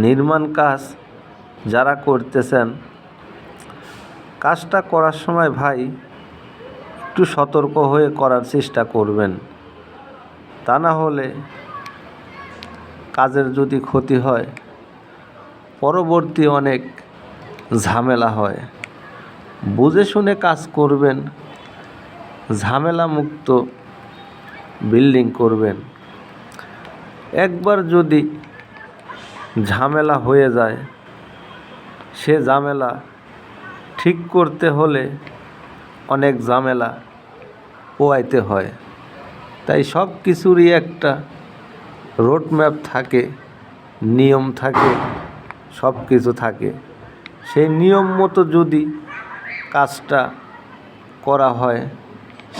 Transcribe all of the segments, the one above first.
নির্মাণ কাজ যারা করতেছেন, কাজটা করার সময় ভাই একটু সতর্ক হয়ে করার চেষ্টা করবেন। তা না হলে কাজের যদি ক্ষতি হয়, পরবর্তী অনেক ঝামেলা হয়। বুঝে শুনে কাজ করবেন, ঝামেলা মুক্ত বিল্ডিং করবেন। একবার যদি ঝামেলা হয়ে যায়, সে ঝামেলা ঠিক করতে হলে অনেক ঝামেলা পোয়াইতে হয়। তাই সব কিছুরই একটা রোডম্যাপ থাকে, নিয়ম থাকে, সব কিছু থাকে। সেই নিয়ম মতো যদি কাজটা করা হয়,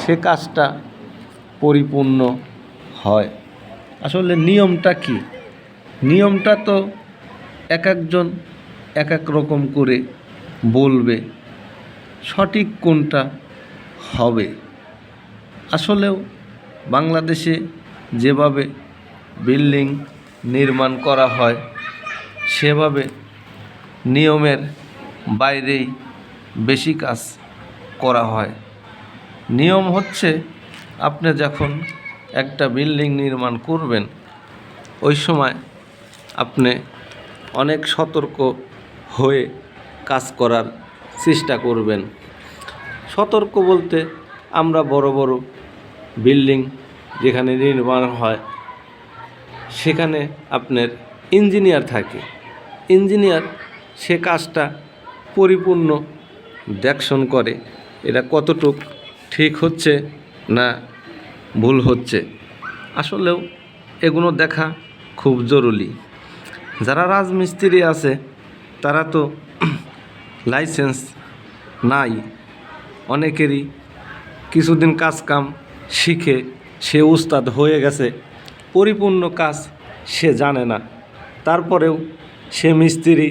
সে কাজটা পরিপূর্ণ হয়। আসলে নিয়মটা কি? নিয়মটা তো এক একজন এক এক রকম করে বলবে সঠিক কোনটা হবে। আসলেও বাংলাদেশে যেভাবে বিল্ডিং নির্মাণ করা হয়, সেভাবে নিয়মের বাইরেই বেশি কাজ করা হয়। নিয়ম হচ্ছে, আপনি যখন একটা বিল্ডিং নির্মাণ করবেন, ওই সময় আপনি অনেক সতর্ক হয়ে কাজ করার চেষ্টা করবেন। সতর্ক বলতে, আমরা বড় বড় বিল্ডিং যেখানে নির্মাণ হয়, সেখানে আপনার ইঞ্জিনিয়ার থাকে। ইঞ্জিনিয়ার সে কাজটা পরিপূর্ণ দেখশন করে, এটা কতটুক ঠিক হচ্ছে না ভুল হচ্ছে। আসলেও এগুলো দেখা খুব জরুরি। যারা রাজমিস্ত্রি আছে, তারা তো লাইসেন্স নাই। অনেকেরই কিছুদিন কাজ কাম শিখে সে উস্তাদ হয়ে গেছে, পরিপূর্ণ কাজ সে জানে না। তারপরেও সে মিস্ত্রি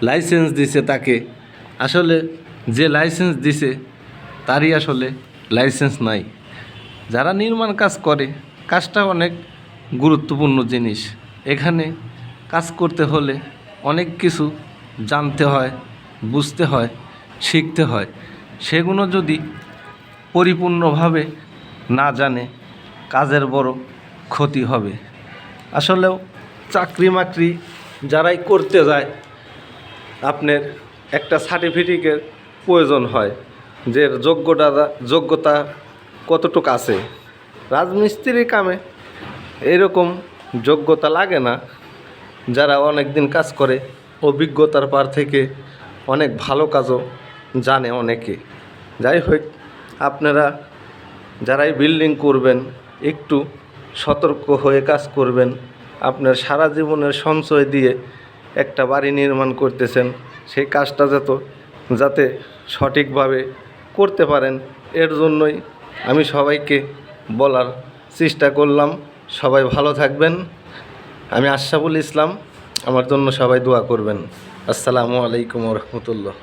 লাইসেন্স দিছে তাকে। আসলে যে লাইসেন্স দিছে তারই আসলে লাইসেন্স নাই। যারা নির্মাণ কাজ করে, কাজটা অনেক গুরুত্বপূর্ণ জিনিস। এখানে কাজ করতে হলে অনেক কিছু জানতে হয়, বুঝতে হয়, শিখতে হয়। সেগুলো যদি পরিপূর্ণভাবে না জানে, কাজের বড় ক্ষতি হবে। আসলেও চাকরি মাকরি যারাই করতে যায়, আপনার একটা সার্টিফিকেটের প্রয়োজন হয়, যে যোগ্যতা কতটুকু আছে। রাজমিস্ত্রির কামে এরকম যোগ্যতা লাগে না। যারা অনেক দিন কাজ করে, অভিজ্ঞতার পার থেকে অনেক ভালো কাজও জানে অনেকে। যাই হোক, আপনারা যারাই বিল্ডিং করবেন, একটু সতর্ক হয়ে কাজ করবেন। আপনার সারা জীবনের সঞ্চয় দিয়ে একটা বাড়ি নির্মাণ করতেছেন, সেই কাজটা যাতে সঠিকভাবে করতে পারেন, এর জন্যই আমি সবাইকে বলার চেষ্টা করলাম। সবাই ভালো থাকবেন। আমি আশরাফুল ইসলাম। আমার জন্য সবাই দোয়া করবেন। আসসালামু আলাইকুম ওয়া রাহমাতুল্লাহ।